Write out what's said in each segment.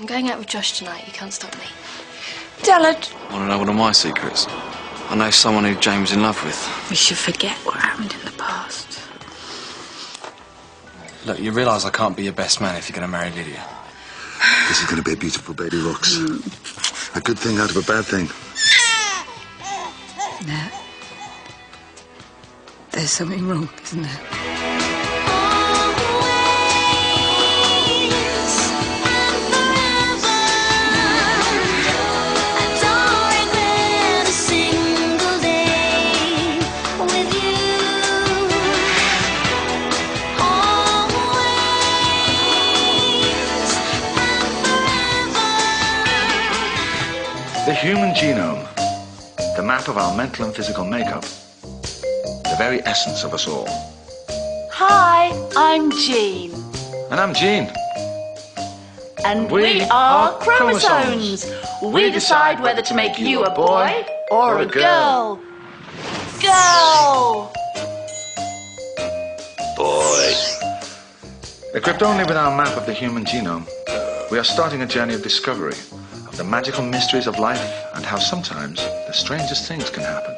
I'm going out with Josh tonight. You can't stop me. Tell it. Want to know one of my secrets? I know someone who James is in love with. We should forget what happened in the past. Look, you realise I can't be your best man if you're going to marry Lydia. This is going to be a beautiful baby, Rox. A good thing out of a bad thing. No. There's something wrong, isn't there? The human genome, the map of our mental and physical makeup, the very essence of us all. Hi, I'm Jean. And I'm Jean. And we are chromosomes. We decide whether to make you a boy or a girl. Girl! Boy. Equipped only with our map of the human genome, we are starting a journey of discovery of the magical mysteries of life and how sometimes the strangest things can happen.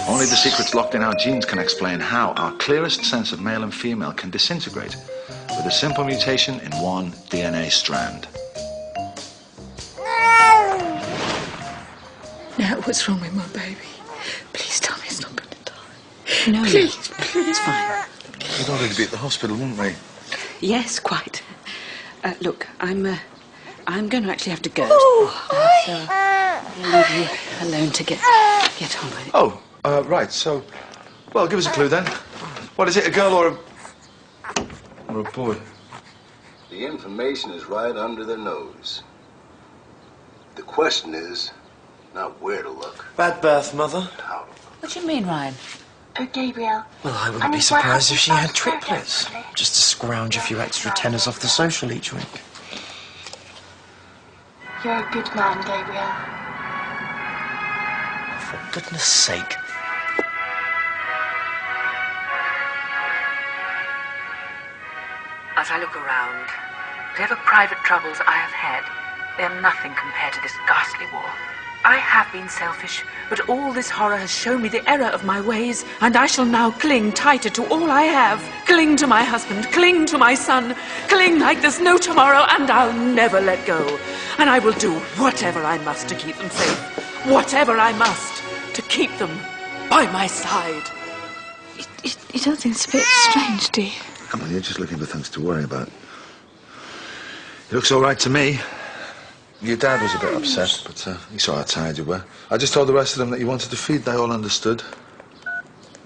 Only the secrets locked in our genes can explain how our clearest sense of male and female can disintegrate with a simple mutation in one DNA strand. Now, what's wrong with my baby? Please tell me it's not going to die. No, please, please. It's fine. We'd already be at the hospital, wouldn't we? Yes, quite. Look, I'm going to actually have to go. So I'll leave you alone to get on with it. Oh, right, so, well, give us a clue then. What is it, a girl or a boy? The information is right under their nose. The question is not where to look. Bad birth, Mother. How. What do you mean, Ryan? Oh, Gabriel. Well, I wouldn't be surprised if she had triplets. Just to scrounge a few extra tenors off the social each week. You're a good man, Gabriel. For goodness sake. As I look around, whatever private troubles I have had, they are nothing compared to this ghastly war. I have been selfish, but all this horror has shown me the error of my ways, and I shall now cling tighter to all I have. Cling to my husband, cling to my son, cling like there's no tomorrow, and I'll never let go. And I will do whatever I must to keep them safe. Whatever I must to keep them by my side. You don't think it's a bit strange, do you? Come on, you're just looking for things to worry about. It looks all right to me. Your dad was a bit upset, but he saw how tired you were. I just told the rest of them that you wanted to feed. They all understood.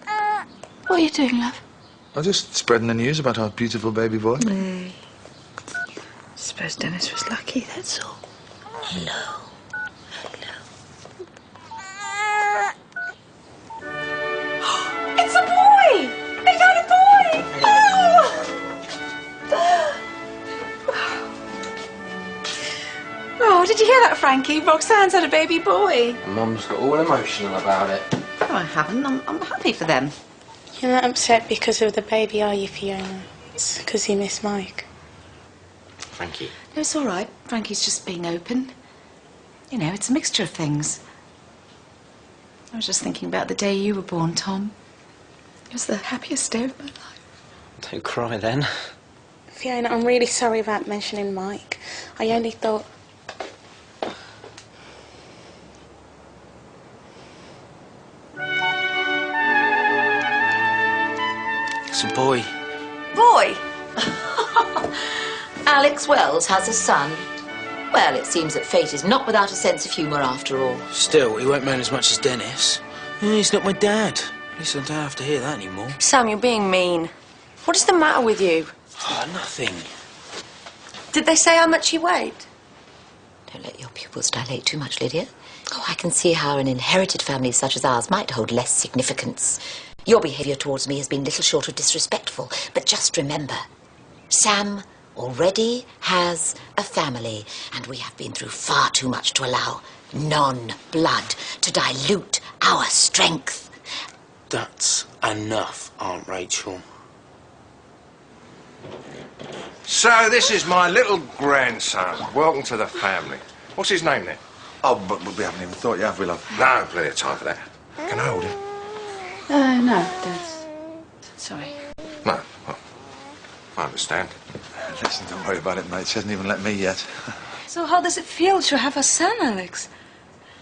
What are you doing, love? I'm just spreading the news about our beautiful baby boy. I suppose Dennis was lucky, that's all. Hello. It's a boy! They found a boy! Oh, did you hear that, Frankie? Roxanne's had a baby boy. Mum's got all emotional about it. No, I haven't. I'm happy for them. You're not upset because of the baby, are you, Fiona? It's because you miss Mike. Thank you. No, it's all right. Frankie's just being open. You know, it's a mixture of things. I was just thinking about the day you were born, Tom. It was the happiest day of my life. Don't cry then. Fiona, I'm really sorry about mentioning Mike. I only thought... It's a boy. Boy! Alex Wells has a son. Well, it seems that fate is not without a sense of humour after all. Still, he won't moan as much as Dennis. He's not my dad. At least I don't have to hear that anymore. Sam, you're being mean. What is the matter with you? Oh, nothing. Did they say how much he weighed? Don't let your pupils dilate too much, Lydia. Oh, I can see how an inherited family such as ours might hold less significance. Your behaviour towards me has been little short of disrespectful, but just remember, Sam already has a family, and we have been through far too much to allow non-blood to dilute our strength. That's enough, Aunt Rachel. So, this is my little grandson. Welcome to the family. What's his name, then? Oh, but we haven't even thought yet, have we, love? No, plenty of time for that. Can I hold him? No, Dad. Sorry. No. Well, I understand. Listen, don't worry about it, mate. She hasn't even let me yet. So how does it feel to have a son, Alex?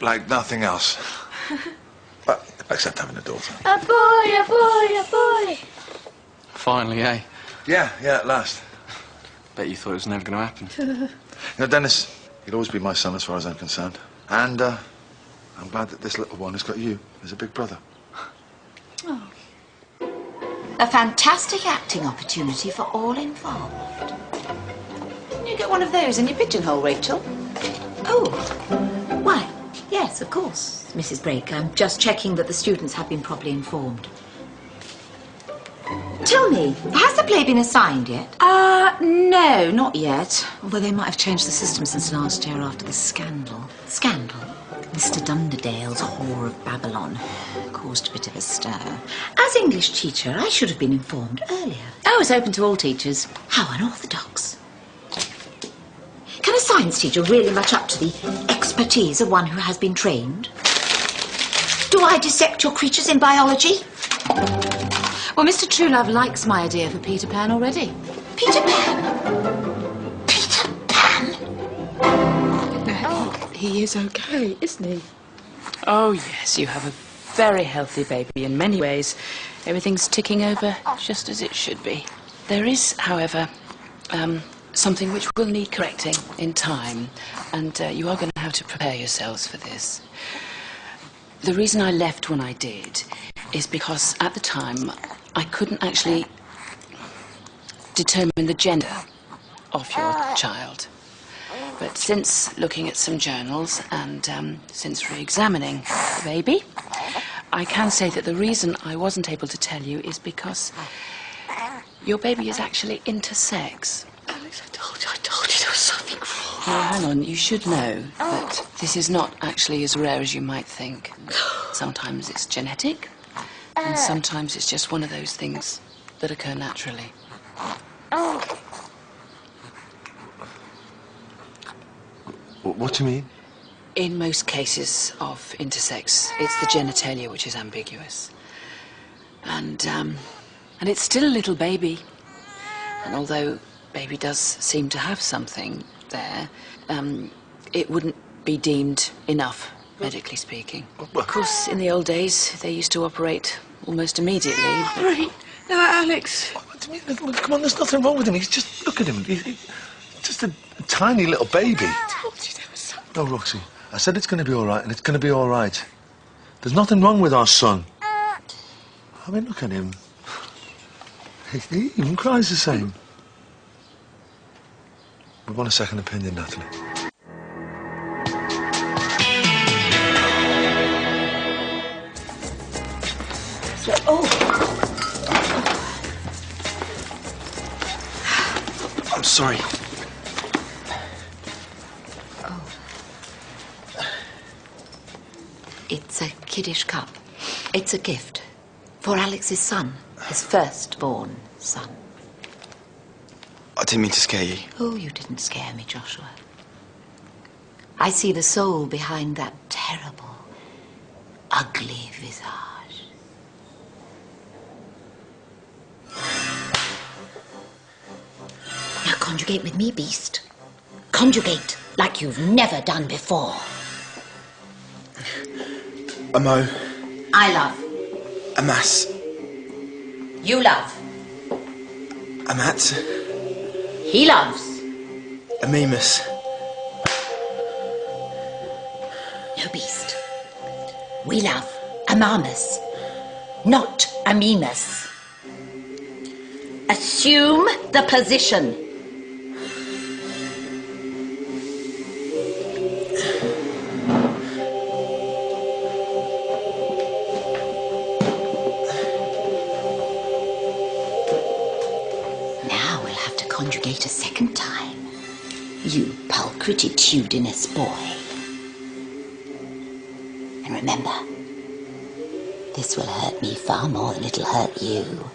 Like nothing else. But, except having a daughter. A boy, a boy, a boy. Finally, eh? Yeah, at last. Bet you thought it was never going to happen. You know, Dennis, you'll always be my son as far as I'm concerned. And, I'm glad that this little one has got you as a big brother. Oh. A fantastic acting opportunity for all involved. You get one of those in your pigeonhole, Rachel. Oh, why? Yes, of course, Mrs. Brake. I'm just checking that the students have been properly informed. Tell me, has the play been assigned yet? No, not yet. Although they might have changed the system since last year after the scandal. Scandal? Mr. Dunderdale's Whore of Babylon caused a bit of a stir. As English teacher, I should have been informed earlier. Oh, it's open to all teachers. How unorthodox. Can a science teacher really much up to the expertise of one who has been trained? Do I dissect your creatures in biology? Well, Mr. Truelove likes my idea for Peter Pan already. Peter Pan? Peter Pan? He is okay, isn't he? Oh, yes, you have a very healthy baby in many ways. Everything's ticking over just as it should be. There is, however, something which will need correcting in time, and you are going to have to prepare yourselves for this. The reason I left when I did is because at the time I couldn't actually determine the gender of your child. But since looking at some journals and since re-examining the baby, I can say that the reason I wasn't able to tell you is because your baby is actually intersex. Alex, I told you there was something wrong. Now, hang on, you should know that this is not actually as rare as you might think. Sometimes it's genetic, and sometimes it's just one of those things that occur naturally. What do you mean? In most cases of intersex, it's the genitalia which is ambiguous. And it's still a little baby. And although baby does seem to have something there, it wouldn't be deemed enough, medically speaking. Of course, in the old days, they used to operate almost immediately. Right. Now, Alex. What do you mean? Come on, there's nothing wrong with him. He's just, look at him. He's just a tiny little baby. I told you there was something. No, Roxy. I said it's going to be all right, and it's going to be all right. There's nothing wrong with our son. I mean, look at him. He even cries the same. We want a second opinion, Natalie. I'm sorry. It's a kiddish cup. It's a gift for Alex's son, his firstborn son. I didn't mean to scare you. Oh, you didn't scare me, Joshua. I see the soul behind that terrible, ugly visage. Now conjugate with me, beast. Conjugate like you've never done before. A mo. I love. A mass. You love. A mat. He loves. A mimus. No, beast. We love a marmus, not a mimus. Assume the position. Now we'll have to conjugate a second time. You pulchritudinous boy. And remember, this will hurt me far more than it'll hurt you.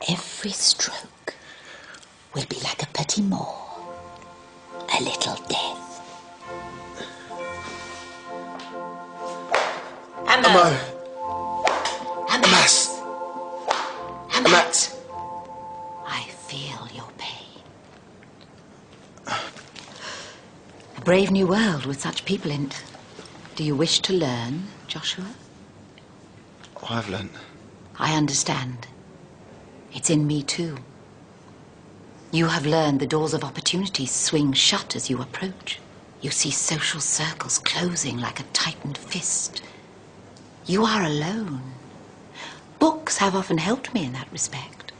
Every every stroke will be like a petit mort, a little death. Hammer! Amas! Hammer! I feel your pain. A brave new world with such people in it. Do you wish to learn, Joshua? Oh, I've learnt. I understand. It's in me too. You have learned the doors of opportunity swing shut as you approach. You see social circles closing like a tightened fist. You are alone. Books have often helped me in that respect.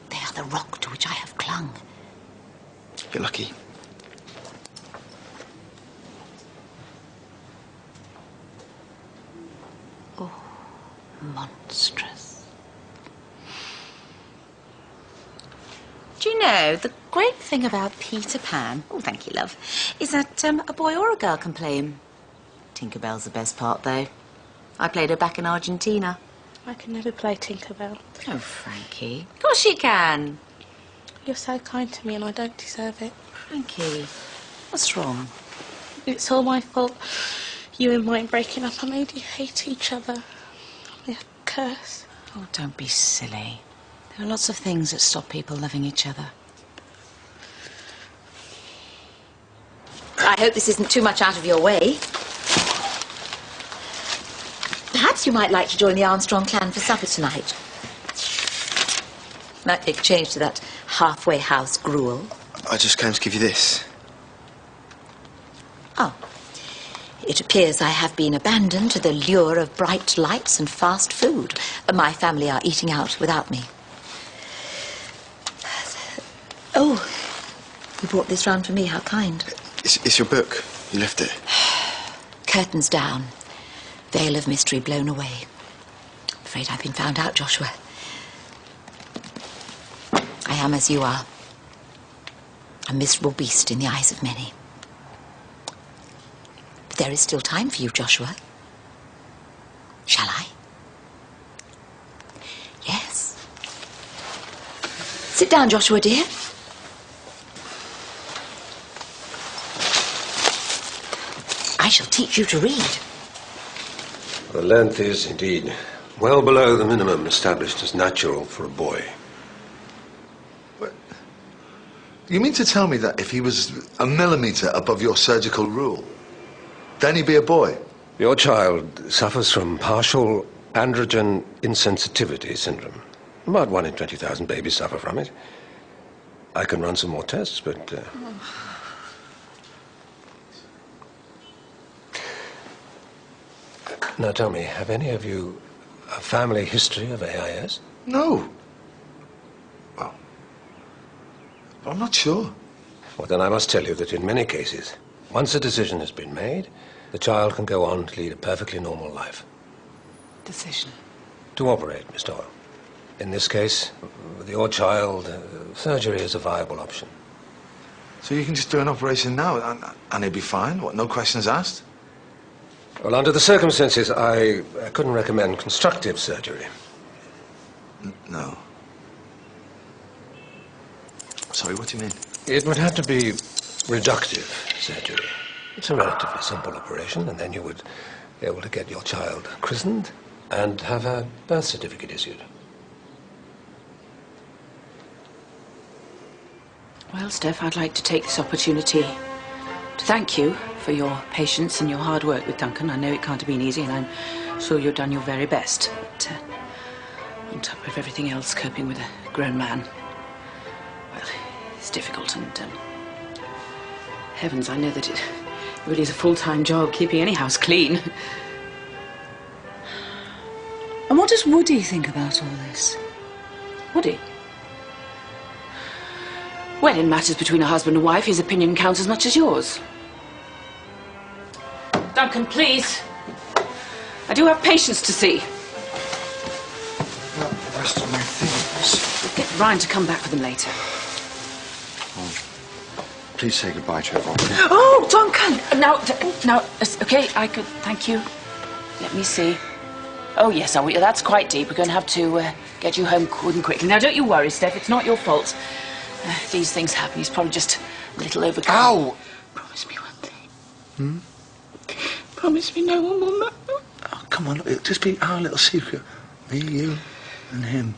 They are the rock to which I have clung. You're lucky. Oh, monstrous. Do you know, the great thing about Peter Pan, oh, thank you, love, is that a boy or a girl can play him. Tinkerbell's the best part, though. I played her back in Argentina. I can never play Tinkerbell. Oh, Frankie. Of course she can. You're so kind to me and I don't deserve it. Frankie, what's wrong? It's all my fault. You and mine breaking up, I made you hate each other. I'm a curse. Oh, don't be silly. There are lots of things that stop people loving each other. I hope this isn't too much out of your way. Perhaps you might like to join the Armstrong clan for supper tonight. Might take a change to that halfway house gruel. I just came to give you this. Oh. It appears I have been abandoned to the lure of bright lights and fast food. My family are eating out without me. Oh, you brought this round for me. How kind. It's your book. You left it. Curtains down. Veil of mystery blown away. I'm afraid I've been found out, Joshua. I am as you are. A miserable beast in the eyes of many. But there is still time for you, Joshua. Shall I? Yes. Sit down, Joshua, dear. I shall teach you to read. The length is, indeed, well below the minimum established as natural for a boy. You mean to tell me that if he was a millimetre above your surgical rule, then he'd be a boy? Your child suffers from partial androgen insensitivity syndrome. About 1 in 20,000 babies suffer from it. I can run some more tests, but... Now tell me, have any of you a family history of AIS? No. Well, I'm not sure. Well, then I must tell you that in many cases, once a decision has been made, the child can go on to lead a perfectly normal life. Decision? To operate, Miss Doyle. In this case, with your child, surgery is a viable option. So you can just do an operation now and he'll be fine? What, no questions asked? Well, under the circumstances, I couldn't recommend constructive surgery. No. Sorry, what do you mean? It would have to be reductive surgery. It's a relatively simple operation, and then you would be able to get your child christened and have a birth certificate issued. Well, Steph, I'd like to take this opportunity to thank you for your patience and your hard work with Duncan. I know it can't have been easy, and I'm sure you've done your very best. But on top of everything else, coping with a grown man, well, it's difficult, and heavens, I know that it really is a full-time job keeping any house clean. And what does Woody think about all this? Woody? Well, in matters between a husband and wife, his opinion counts as much as yours. Duncan, please. I do have patients to see. Not the rest of my things. Get Ryan to come back for them later. Oh, please say goodbye to everyone. Oh, Duncan! Now, okay, I could, thank you. Let me see. Oh, yes, that's quite deep. We're going to have to get you home good and quickly. Now, don't you worry, Steph. It's not your fault. These things happen. He's probably just a little overcome. Ow! Promise me one thing. Promise me no one will know. Oh, come on, look, it'll just be our little secret. Me, you, and him.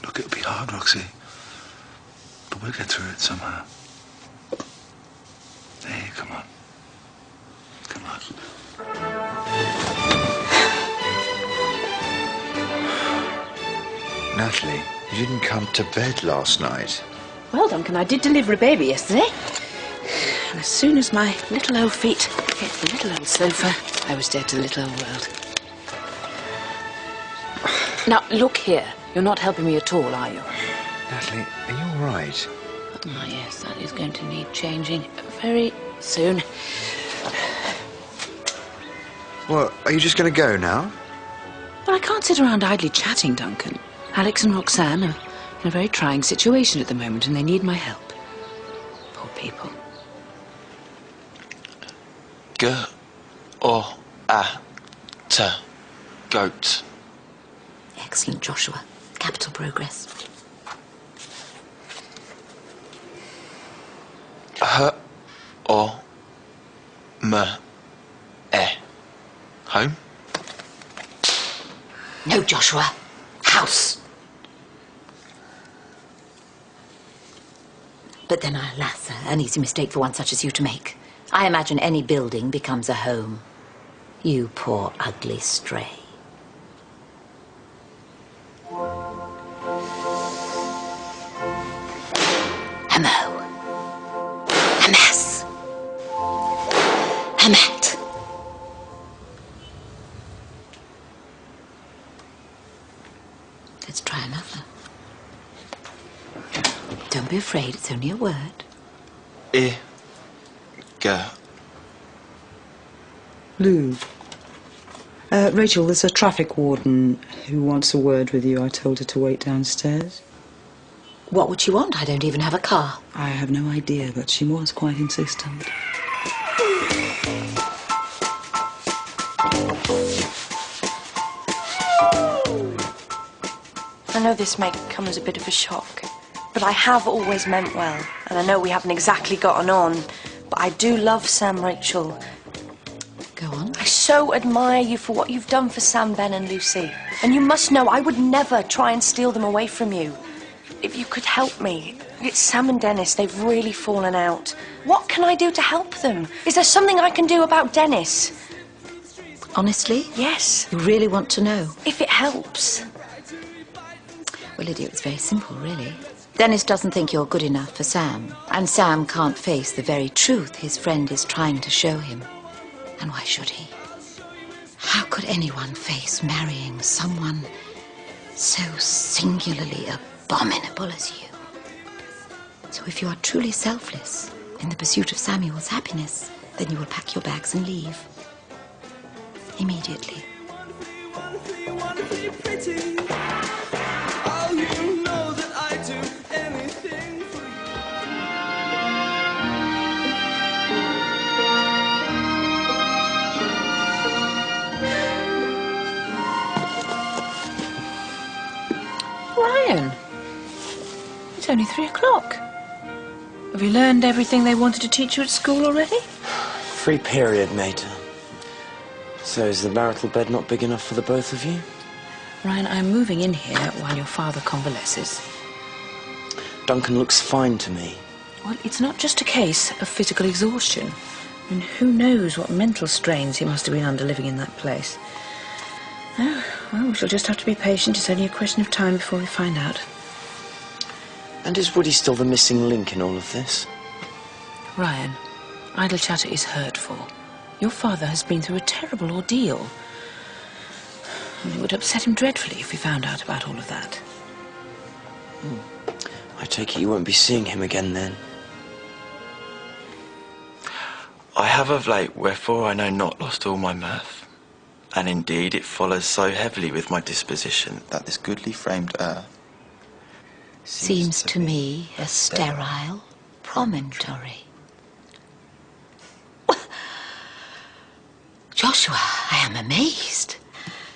Look, it'll be hard, Roxy. But we'll get through it somehow. Hey, come on. Come on. Natalie, you didn't come to bed last night. Well, Duncan, I did deliver a baby yesterday. And as soon as my little old feet hit the little old sofa, I was dead to the little old world. Now, look here. You're not helping me at all, are you? Natalie, are you all right? Oh, yes, that is going to need changing very soon. Well, are you just going to go now? Well, I can't sit around idly chatting, Duncan. Alex and Roxanne are in a very trying situation at the moment, and they need my help. Poor people. Goat. Excellent, Joshua. Capital progress. Home? No, Joshua. House. But then, alas, an easy mistake for one such as you to make. I imagine any building becomes a home. You poor, ugly stray. A mow. A mess. A mat. Let's try another. Don't be afraid, it's only a word. Lou. Rachel, there's a traffic warden who wants a word with you. I told her to wait downstairs. What would she want? I don't even have a car. I have no idea, but she was quite insistent. I know this may come as a bit of a shock, but I have always meant well, and I know we haven't exactly gotten on, but I do love Sam, Rachel. Go on. I so admire you for what you've done for Sam, Ben and Lucy. And you must know I would never try and steal them away from you. If you could help me. It's Sam and Dennis, they've really fallen out. What can I do to help them? Is there something I can do about Dennis? Honestly? Yes. You really want to know? If it helps. Well, Lydia, it's very simple, really. Dennis doesn't think you're good enough for Sam, and Sam can't face the very truth his friend is trying to show him. And why should he? How could anyone face marrying someone so singularly abominable as you? So if you are truly selfless in the pursuit of Samuel's happiness, then you will pack your bags and leave. Immediately. Ryan, it's only 3 o'clock. Have you learned everything they wanted to teach you at school already? Free period, mate. So is the marital bed not big enough for the both of you? Ryan, I'm moving in here while your father convalesces. Duncan looks fine to me. Well, it's not just a case of physical exhaustion. I mean, who knows what mental strains he must have been under living in that place. Oh, well, we shall just have to be patient. It's only a question of time before we find out. And is Woody still the missing link in all of this? Ryan, idle chatter is hurtful. Your father has been through a terrible ordeal. And it would upset him dreadfully if he found out about all of that. I take it you won't be seeing him again then. I have of late, wherefore I know not, lost all my mirth. And indeed it follows so heavily with my disposition that this goodly framed earth Seems to me a sterile promontory. Joshua, I am amazed.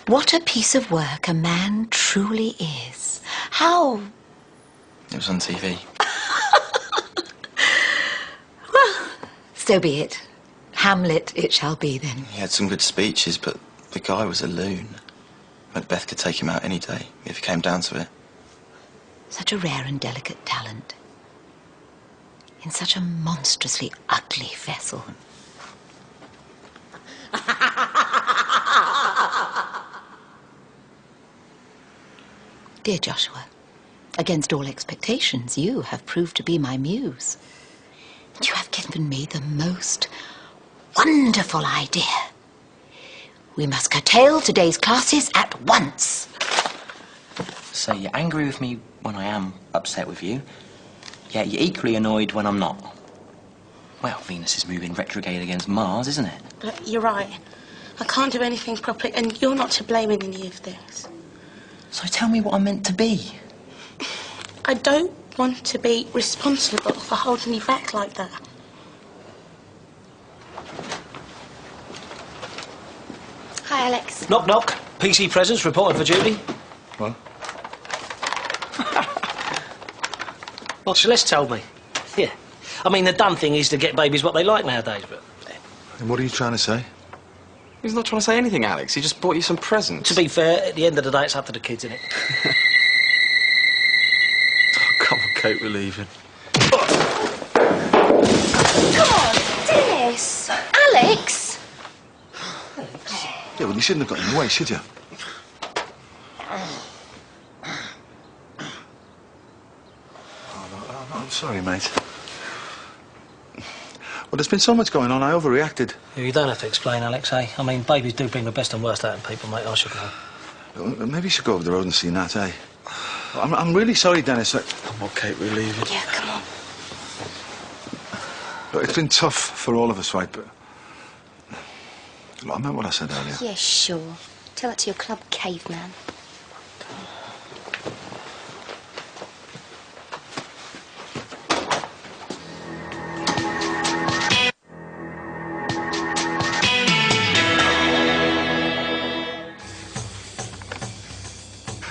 What a piece of work a man truly is. How? It was on TV. Well, so be it. Hamlet it shall be then. He had some good speeches, but the guy was a loon. Macbeth could take him out any day, if it came down to it. Such a rare and delicate talent. In such a monstrously ugly vessel. Dear Joshua, against all expectations, you have proved to be my muse. You have given me the most wonderful idea. We must curtail today's classes at once. So you're angry with me when I am upset with you, yet you're equally annoyed when I'm not. Well, Venus is moving retrograde against Mars, isn't it? But you're right. I can't do anything properly, and you're not to blame in any of this. So tell me what I'm meant to be. I don't want to be responsible for holding you back like that. Hi, Alex. Knock, knock. PC presence reported for duty. What? Well, Celeste told me. Yeah. I mean, the done thing is to get babies what they like nowadays, but... And what are you trying to say? He's not trying to say anything, Alex. He just bought you some presents. To be fair, at the end of the day, it's up to the kids, isn't it? Oh, come on, Kate, we're leaving. Come on, Dennis! Alex! Yeah, well, you shouldn't have got in the way, should you? Oh, no, I'm sorry, mate. Well, there's been so much going on, I overreacted. You don't have to explain, Alex, eh? I mean, babies do bring the best and worst out in people, mate. I should know. Well, maybe you should go over the road and see Nat, eh? I'm really sorry, Dennis. Come on, Kate, we're leaving. Yeah, come on. Look, it's been tough for all of us, right, but... Look, I meant what I said earlier. Yeah, sure. Tell it to your club caveman.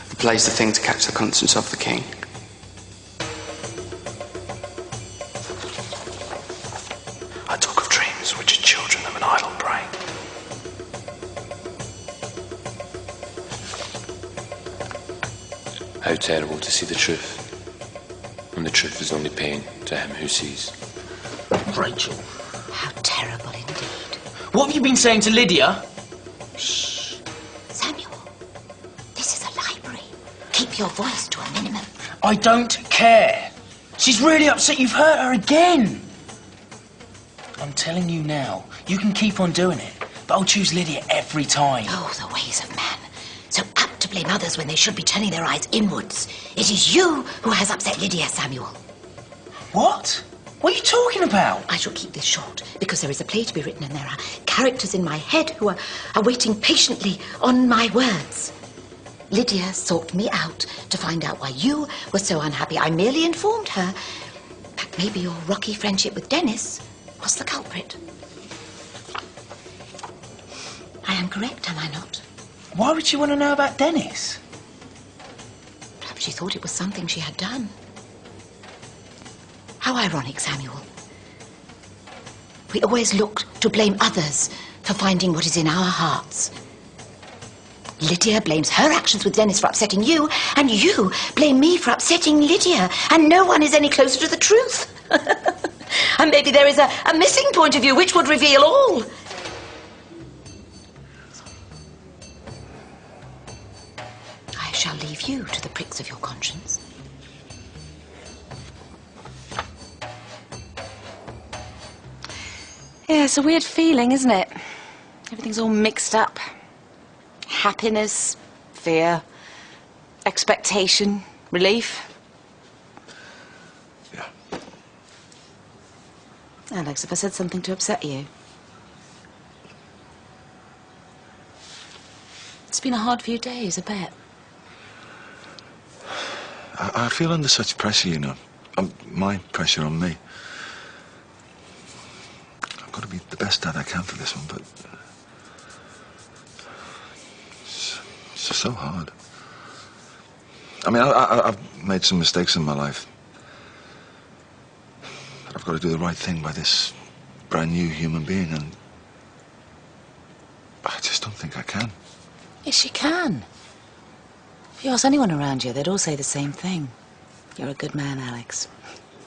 The play's the thing to catch the conscience of the king. I talk of dreams which are children of an idle brain. How terrible to see the truth. And the truth is only pain to him who sees. Rachel. How terrible indeed. What have you been saying to Lydia? Shh. Samuel, this is a library. Keep your voice to a minimum. I don't care. She's really upset you've hurt her again. I'm telling you now, you can keep on doing it, but I'll choose Lydia every time. Oh, the ways of man. So apt to blame others when they should be turning their eyes inwards. It is you who has upset Lydia, Samuel. What? What are you talking about? I shall keep this short, because there is a play to be written and there are characters in my head who are waiting patiently on my words. Lydia sought me out to find out why you were so unhappy. I merely informed her that maybe your rocky friendship with Dennis was the culprit. I am correct, am I not? Why would she want to know about Dennis? Perhaps she thought it was something she had done. How ironic, Samuel. We always look to blame others for finding what is in our hearts. Lydia blames her actions with Dennis for upsetting you, and you blame me for upsetting Lydia, and no one is any closer to the truth. And maybe there is a missing point of view which would reveal all. I shall leave you to the pricks of your conscience. Yeah, it's a weird feeling, isn't it? Everything's all mixed up. Happiness, fear, expectation, relief. Yeah. Alex, if I said something to upset you? It's been a hard few days, I bet. I feel under such pressure, you know. My pressure on me. I've got to be the best dad I can for this one, but... It's just so hard. I mean, I've made some mistakes in my life. But I've got to do the right thing by this brand new human being, and I just don't think I can. Yes, you can. If you ask anyone around you, they'd all say the same thing. You're a good man, Alex.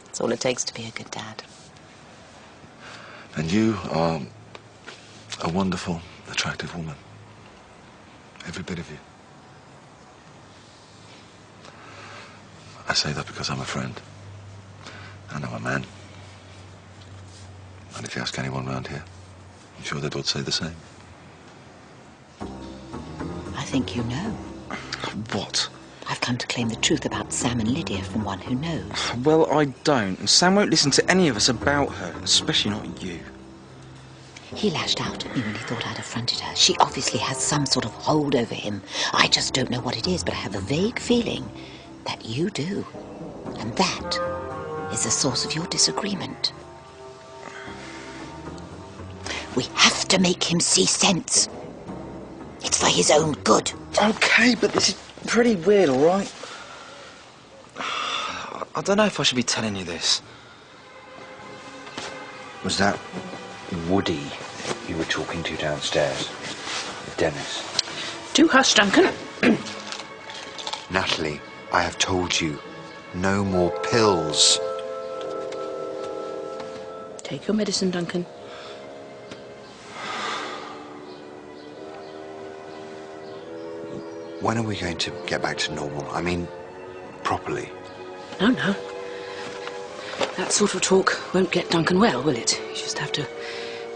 That's all it takes to be a good dad. And you are a wonderful, attractive woman. Every bit of you. I say that because I'm a friend. And I'm a man. And if you ask anyone around here, I'm sure they'd all say the same. I think you know. What? I've come to claim the truth about Sam and Lydia from one who knows. Well, I don't. And Sam won't listen to any of us about her, especially not you. He lashed out at me when he thought I'd affronted her. She obviously has some sort of hold over him. I just don't know what it is, but I have a vague feeling that you do. And that is the source of your disagreement. We have to make him see sense. It's for his own good. Okay, but this is pretty weird, all right? I don't know if I should be telling you this. Was that Woody you were talking to downstairs with Dennis? Do hush, Duncan. Natalie, I have told you, no more pills. Take your medicine, Duncan. When are we going to get back to normal? I mean, properly. No, no. That sort of talk won't get Duncan well, will it? You just have to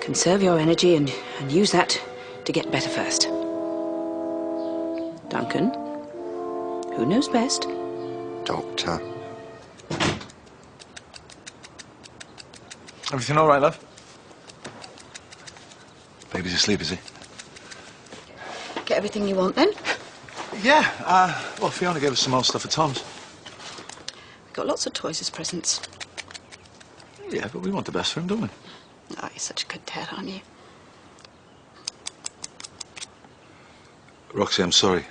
conserve your energy and use that to get better first. Duncan, who knows best? Doctor. Everything all right, love? Baby's asleep, is he? Get everything you want, then? Yeah, well, Fiona gave us some old stuff at Tom's. We've got lots of toys as presents. Yeah, but we want the best for him, don't we? Oh, you're such a good dad, aren't you? Roxy, I'm sorry.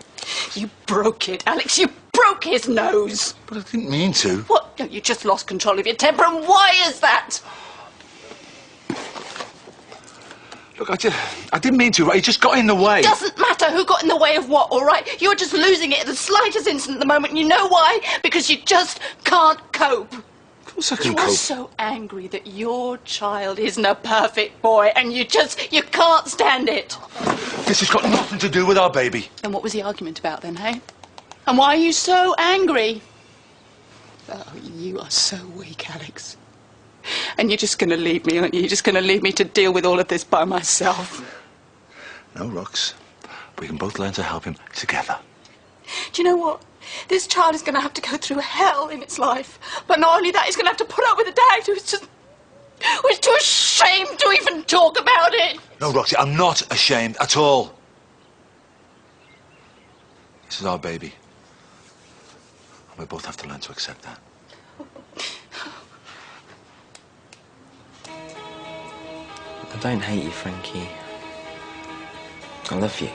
You broke it, Alex. You broke his nose. But I didn't mean to. What? No, you just lost control of your temper, and why is that? Look, I didn't mean to, right? He just got in the way. Doesn't matter who got in the way of what, all right? You're just losing it at the slightest instant at the moment, and you know why? Because you just can't cope. Of course I can You're cope. so angry that your child isn't a perfect boy, and you can't stand it. This has got nothing to do with our baby. And what was the argument about then, hey? And why are you so angry? Oh, you are so weak, Alex. And you're just going to leave me, aren't you? You're just going to leave me to deal with all of this by myself. No, Rox. We can both learn to help him together. Do you know what? This child is going to have to go through hell in its life. But not only that, he's going to have to put up with a dad who's too ashamed to even talk about it. No, Roxy, I'm not ashamed at all. This is our baby. And we both have to learn to accept that. I don't hate you, Frankie. I love you.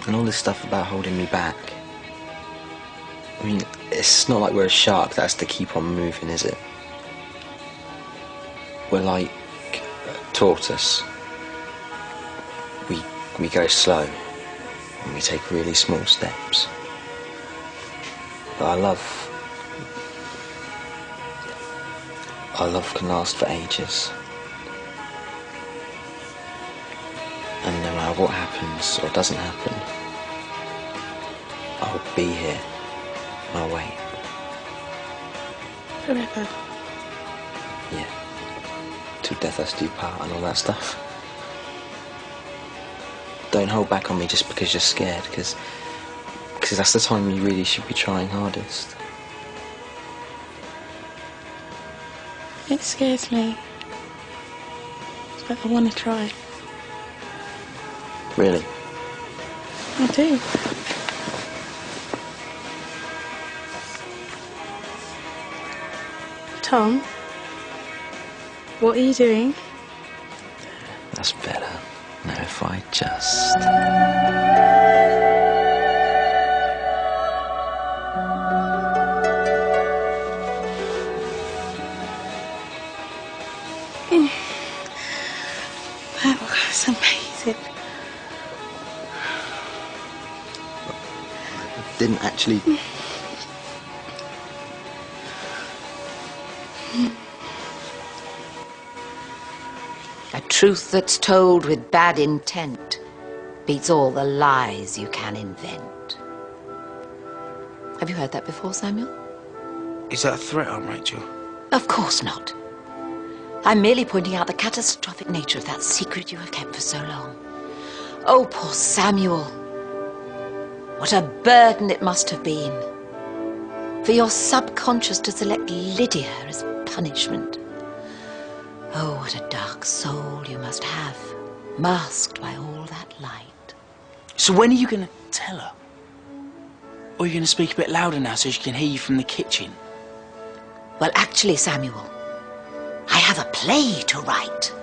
And all this stuff about holding me back. I mean, it's not like we're a shark that has to keep on moving, is it? We're like a tortoise. We go slow and we take really small steps. But our love can last for ages. And no matter what happens or doesn't happen, I'll be here. I'll wait. Forever. Yeah. Till death us do part and all that stuff. Don't hold back on me just because you're scared, because that's the time you really should be trying hardest. It scares me. But I want to try. Really? I do. Tom, what are you doing? That's better. Now, if I just... That was amazing. Didn't actually... A truth that's told with bad intent beats all the lies you can invent. Have you heard that before, Samuel? Is that a threat on Rachel? Of course not. I'm merely pointing out the catastrophic nature of that secret you have kept for so long. Oh, poor Samuel. What a burden it must have been for your subconscious to select Lydia as punishment. Oh, what a dark soul you must have, masked by all that light. So when are you going to tell her? Or are you going to speak a bit louder now so she can hear you from the kitchen? Well, actually, Samuel, I have a play to write.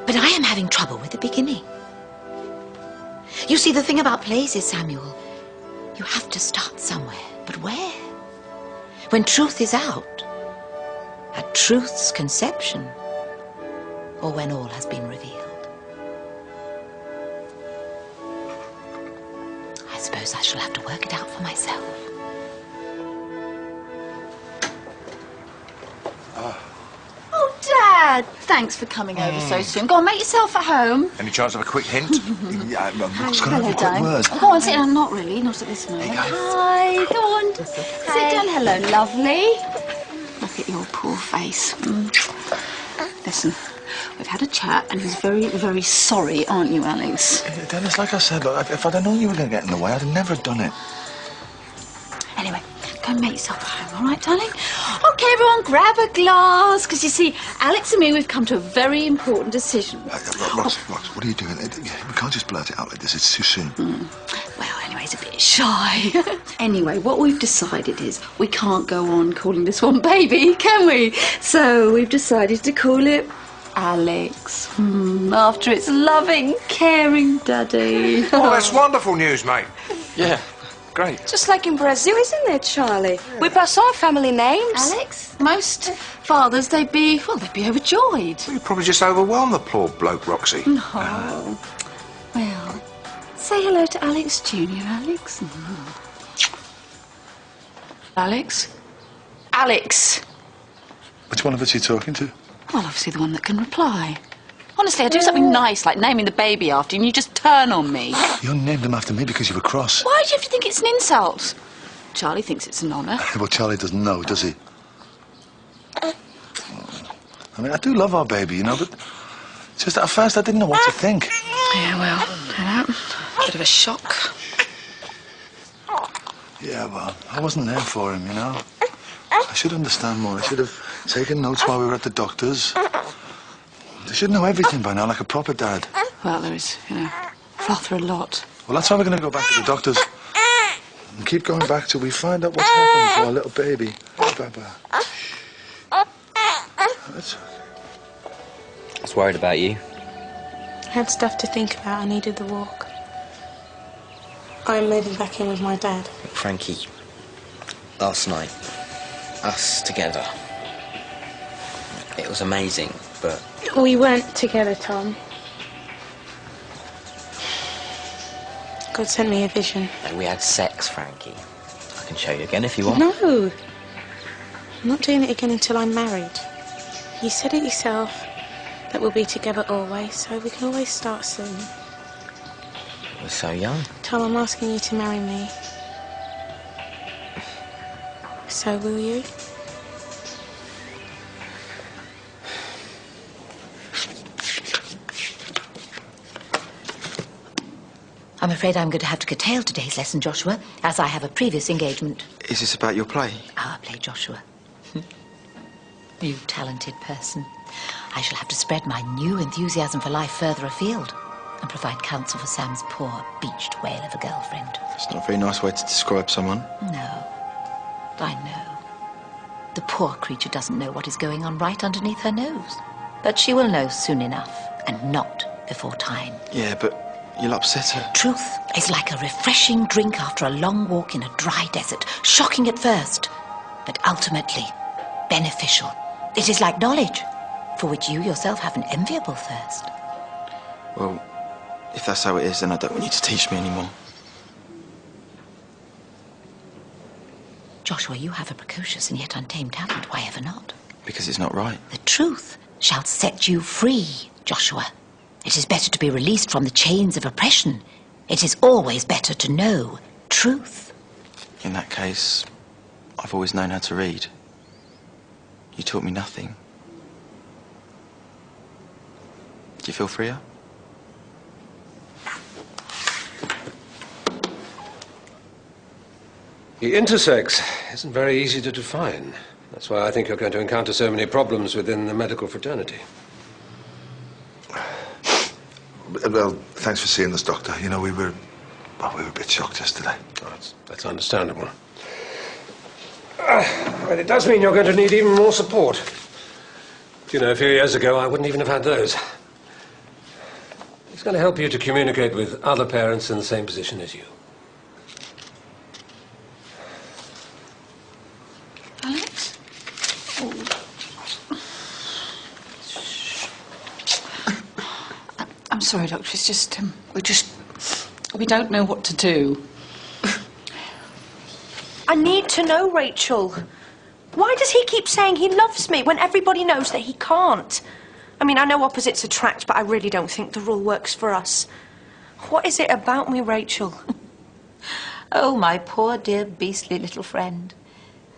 But I am having trouble with the beginning. You see, the thing about plays is, Samuel, you have to start somewhere. But where? When truth is out, at truth's conception, or when all has been revealed. I suppose I shall have to work it out for myself. Oh, Dad! Thanks for coming over so soon. Go on, make yourself at home. Any chance of a quick hint? Yeah, Rock's Hello, gonna have a quick darling. word. Oh, go on, sit down. Not really, not at this moment. Hi, go on. Sit down. Hello, lovely. Look at your poor face. Listen, we've had a chat and he's very, very sorry, aren't you, Alex? Dennis, like I said, look, if I'd have known you were going to get in the way, I'd have never have done it. Anyway, go and make yourself at home, all right, darling? OK, everyone, grab a glass, because you see, Alex and me, we've come to a very important decision. Rox, what are you doing? We can't just blurt it out like this. It's too soon. Well, anyway, he's a bit shy. Anyway, what we've decided is we can't go on calling this one baby, can we? So we've decided to call it Alex, after its loving, caring daddy. Oh, that's wonderful news, mate. Yeah, great. Just like in Brazil, isn't it, Charlie? We pass our family names. Alex, most fathers, they'd be overjoyed. You probably just overwhelmed the poor bloke, Roxy. No. Well, say hello to Alex Jr., Alex. Alex? Alex! Which one of us are you talking to? Well, obviously the one that can reply. Honestly, I do something nice, like naming the baby after you, and you just turn on me. You named him after me because you were cross. Why do you have to think it's an insult? Charlie thinks it's an honour. Well, Charlie doesn't know, does he? I mean, I do love our baby, you know, but it's just that at first I didn't know what to think. Yeah, well, bit of a shock. Yeah, well, I wasn't there for him, you know. I should understand more. I should have taken notes while we were at the doctor's. I should know everything by now, like a proper dad. Well, there is, rather a lot. Well, that's why we're going to go back to the doctor's. And keep going back till we find out what's happened to our little baby. Baba. That's okay. I was worried about you. I had stuff to think about. I needed the walk. I'm moving back in with my dad. Frankie, last night, us together. It was amazing, but... We weren't together, Tom. God sent me a vision. We had sex, Frankie. I can show you again if you want. No. I'm not doing it again until I'm married. You said it yourself, that we'll be together always, so we can always start soon. We're so young. Tom, I'm asking you to marry me. So will you? I'm afraid I'm going to have to curtail today's lesson, Joshua, as I have a previous engagement. Is this about your play? Our play, Joshua. You talented person. I shall have to spread my new enthusiasm for life further afield and provide counsel for Sam's poor, beached whale of a girlfriend. It's not a very nice way to describe someone. No, I know. The poor creature doesn't know what is going on right underneath her nose. But she will know soon enough, and not before time. Yeah, but you'll upset her. Truth is like a refreshing drink after a long walk in a dry desert. Shocking at first, but ultimately beneficial. It is like knowledge, for which you yourself have an enviable thirst. Well, if that's how it is, then I don't want you to teach me anymore. Joshua, you have a precocious and yet untamed talent. Why ever not? Because it's not right. The truth shall set you free, Joshua. It is better to be released from the chains of oppression. It is always better to know truth. In that case, I've always known how to read. You taught me nothing. Do you feel freer? The intersex isn't very easy to define. That's why I think you're going to encounter so many problems within the medical fraternity. Well, thanks for seeing us, Doctor. You know, we were a bit shocked yesterday. Oh, that's understandable. Well, it does mean you're going to need even more support. You know, a few years ago, I wouldn't even have had those. It's going to help you to communicate with other parents in the same position as you. Alex? Oh. I'm sorry, Doctor. It's just, we don't know what to do. I need to know, Rachel. Why does he keep saying he loves me when everybody knows that he can't? I mean, I know opposites attract, but I really don't think the rule works for us. What is it about me, Rachel? Oh, my poor dear beastly little friend.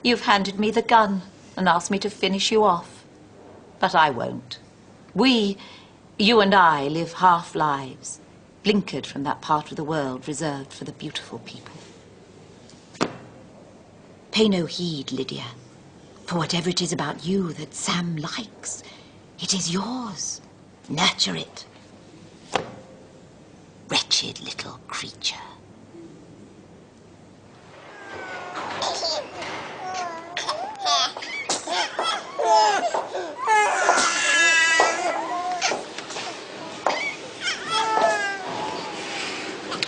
You've handed me the gun and asked me to finish you off. But I won't. We, you and I, live half lives, blinkered from that part of the world reserved for the beautiful people. Pay no heed, Lydia, for whatever it is about you that Sam likes, it is yours. Nurture it. Wretched little creature.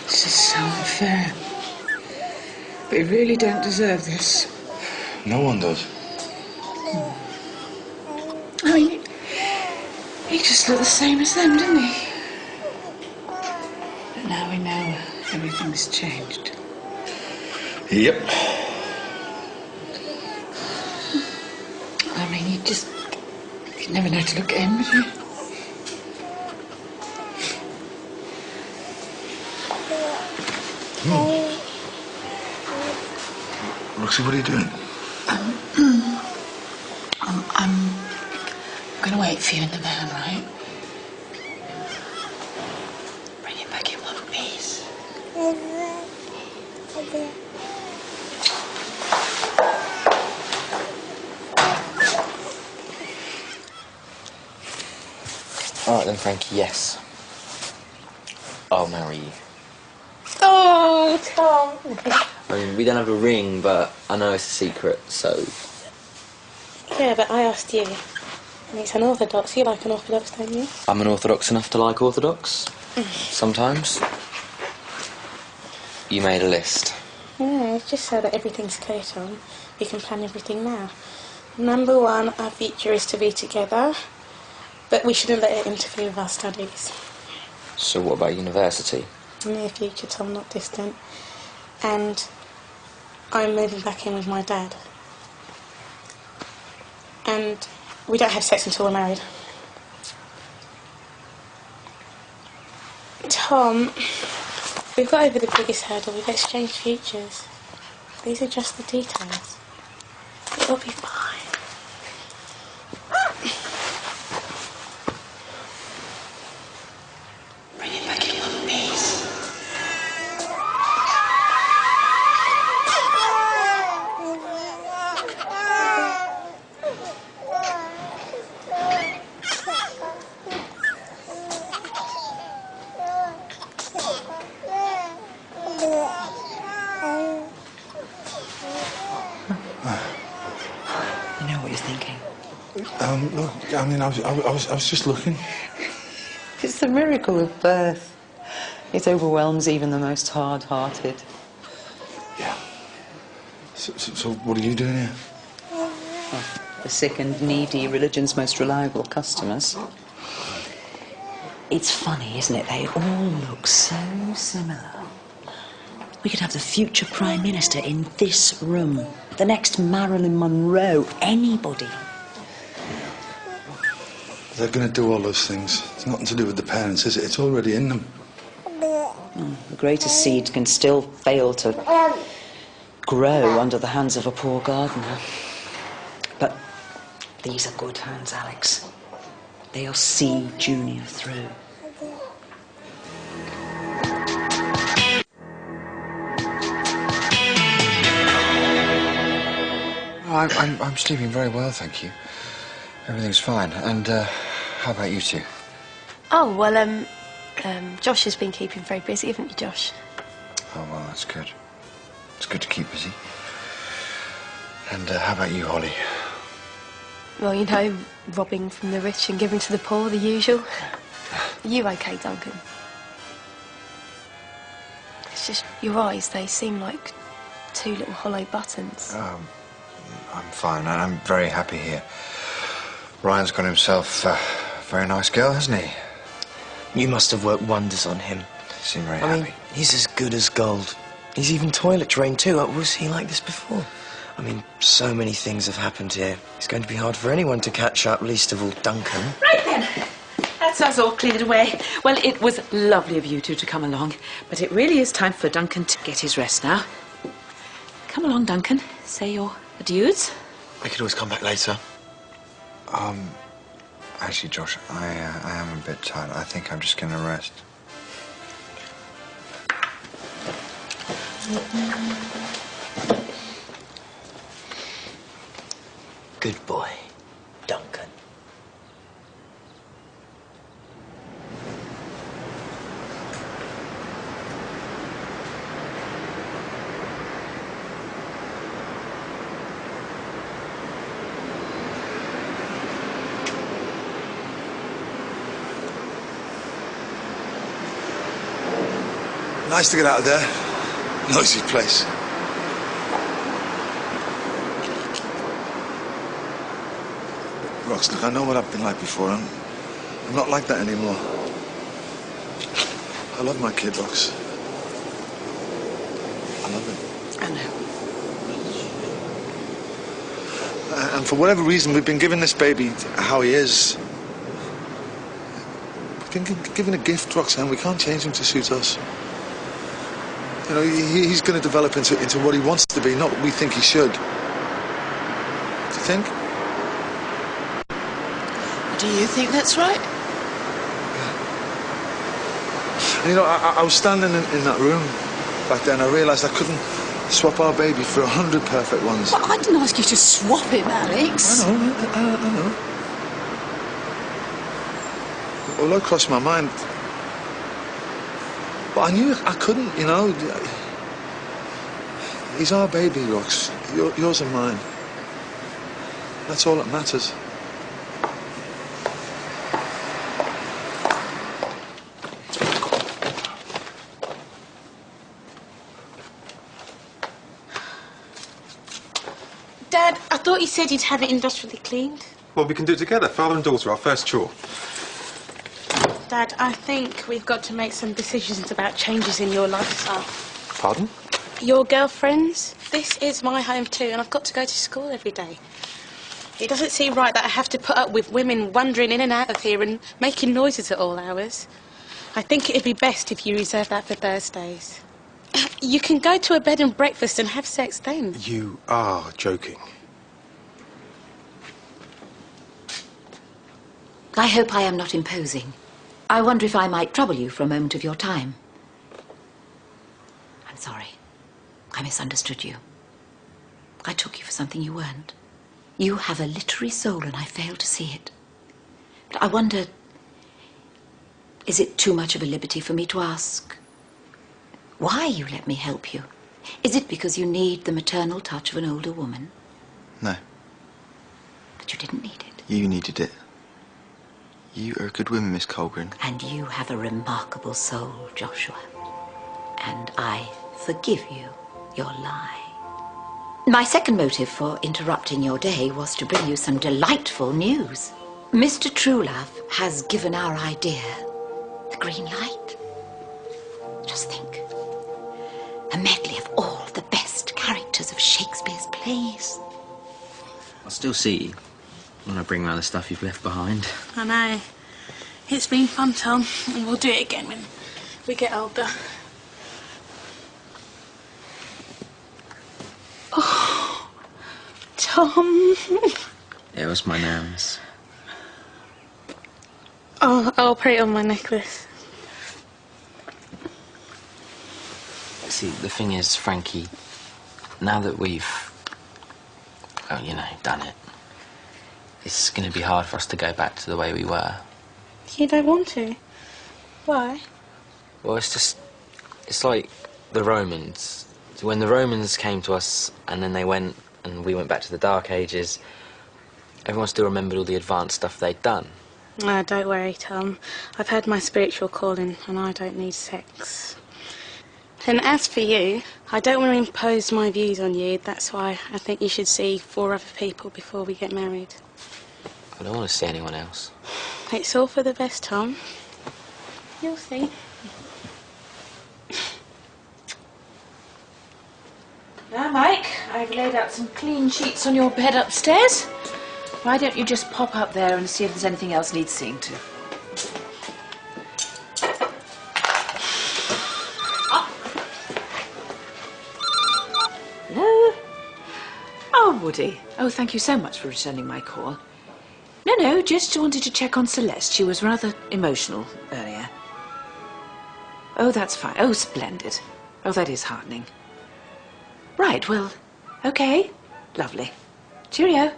This is so unfair. We really don't deserve this. No one does. I mean, he just looked the same as them, didn't he? But now we know everything's changed. Yep. I mean, you'd never know to look at him, would you? Roxy, what are you doing? I'm going to wait for you in the van, right? Bring it back in one piece. All right then, Frankie, yes. I'll marry you. Oh, Tom. I mean, we don't have a ring, but I know it's a secret, so... Yeah, but I asked you. And it's unorthodox. You like unorthodox, don't you? I'm unorthodox enough to like orthodox. Sometimes. You made a list. Yeah, it's just so that everything's clear, Tom. We can plan everything now. Number one, our future is to be together. But we shouldn't let it interfere with our studies. So what about university? Near future, Tom, not distant. And I'm moving back in with my dad. And we don't have sex until we're married. Tom, we've got over the biggest hurdle. We've exchanged futures. These are just the details. It'll be fine. Bring it back in one piece. You know what you're thinking. Look, I mean, I was just looking. It's the miracle of birth. It overwhelms even the most hard-hearted. Yeah. So what are you doing here? Oh, the sick and needy, religion's most reliable customers. It's funny, isn't it? They all look so similar. We could have the future Prime Minister in this room. The next Marilyn Monroe. Anybody. They're going to do all those things. It's nothing to do with the parents, is it? It's already in them. The greatest seed can still fail to grow under the hands of a poor gardener. But these are good hands, Alex. They'll see Junior through. I'm sleeping very well, thank you. Everything's fine. And how about you two? Oh, well, Josh has been keeping very busy, haven't you, Josh? Oh, well, that's good. It's good to keep busy. And how about you, Holly? Well, you know, robbing from the rich and giving to the poor, the usual. Are you okay, Duncan? It's just your eyes, they seem like two little hollow buttons. I'm fine, and I'm very happy here. Ryan's got himself a very nice girl, hasn't he? You must have worked wonders on him. He seemed very I happy. mean, he's as good as gold. He's even toilet trained too. Was he like this before? I mean, so many things have happened here. It's going to be hard for anyone to catch up, least of all Duncan. Right then. That's us all cleared away. Well, it was lovely of you two to come along, but it really is time for Duncan to get his rest now. Come along, Duncan. Say your adieus. We could always come back later. Actually, Josh, I am a bit tired. I think I'm just going to rest. Good boy, Duncan. Nice to get out of there. Noisy place. Rox, look, I know what I've been like before. I'm not like that anymore. I love my kid, Rox. I love him. I know. And for whatever reason, we've been giving this baby how he is. We've been given a gift, Roxanne. We can't change him to suit us. You know, he's going to develop into what he wants to be, not what we think he should. Do you think? Do you think that's right? And you know, I was standing in that room back then. I realised I couldn't swap our baby for 100 perfect ones. Well, I didn't ask you to swap him, Alex. I know. Well, that crossed my mind. But I knew I couldn't, you know. He's our baby, Rox. Yours and mine. That's all that matters. Dad, I thought you said you'd have it industrially cleaned. Well, we can do it together. Father and daughter, our first chore. Dad, I think we've got to make some decisions about changes in your lifestyle. Pardon? Your girlfriends? This is my home too, and I've got to go to school every day. It doesn't seem right that I have to put up with women wandering in and out of here and making noises at all hours. I think it'd be best if you reserve that for Thursdays. You can go to a bed and breakfast and have sex then. You are joking. I hope I am not imposing. I wonder if I might trouble you for a moment of your time. I'm sorry. I misunderstood you. I took you for something you weren't. You have a literary soul and I failed to see it. But I wonder, is it too much of a liberty for me to ask why you let me help you? Is it because you need the maternal touch of an older woman? No. But you didn't need it. You needed it. You are a good woman, Miss Colburn. And you have a remarkable soul, Joshua. And I forgive you your lie. My second motive for interrupting your day was to bring you some delightful news. Mr. Truelove has given our idea the green light. Just think. A medley of all the best characters of Shakespeare's plays. I'll still see you when I bring round the stuff you've left behind. I know. It's been fun, Tom, and we'll do it again when we get older. Oh, Tom. It was my nan's. Oh, I'll put it on my necklace. See, the thing is, Frankie, now that we've, well, you know, done it, it's going to be hard for us to go back to the way we were. You don't want to? Why? Well, it's like the Romans. So when the Romans came to us and then they went and we went back to the Dark Ages, everyone still remembered all the advanced stuff they'd done. Oh, don't worry, Tom. I've had my spiritual calling and I don't need sex. And as for you, I don't want to impose my views on you. That's why I think you should see 4 other people before we get married. I don't want to see anyone else. It's all for the best, Tom. You'll see. Now, Mike, I've laid out some clean sheets on your bed upstairs. Why don't you just pop up there and see if there's anything else needs seeing to? Hello? Oh, Woody. Oh, thank you so much for returning my call. No, just wanted to check on Celeste. She was rather emotional earlier. Oh, that's fine. Oh, splendid. Oh, that is heartening. Right, well, okay. Lovely. Cheerio.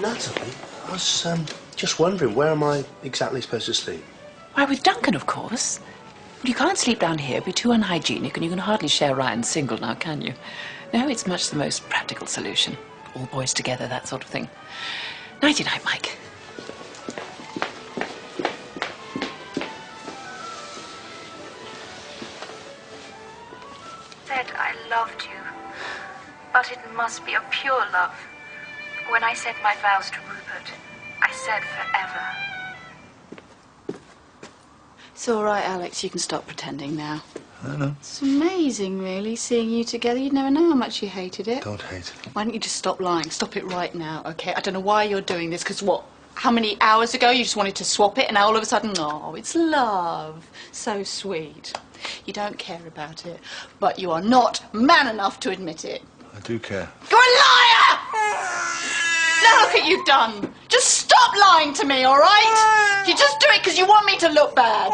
Natalie, I was just wondering, where am I exactly supposed to sleep? Why, with Duncan, of course. But you can't sleep down here, it'd be too unhygienic, and you can hardly share Ryan's single now, can you? No, it's much the most practical solution. All boys together, that sort of thing. Nighty-night, Mike. Said I loved you, but it must be a pure love. When I said my vows to Rupert, I said forever. It's all right, Alex. You can stop pretending now. I know. It's amazing, really, seeing you together. You'd never know how much you hated it. Don't hate. Why don't you just stop lying? Stop it right now, okay? I don't know why you're doing this, because what? How many hours ago you just wanted to swap it, and now all of a sudden, oh, it's love. So sweet. You don't care about it, but you are not man enough to admit it. I do care. You're a liar! Now look what you've done. Just stop lying to me, all right? You just do it because you want me to look bad.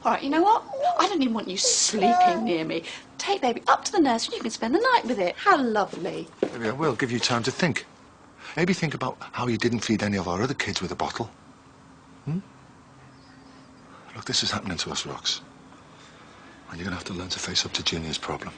All right, you know what? I don't even want you sleeping near me. Take baby up to the nursery and you can spend the night with it. How lovely. Maybe I will give you time to think. Maybe think about how you didn't feed any of our other kids with a bottle. Look, this is happening to us, Rox. And you're going to have to learn to face up to Junior's problem.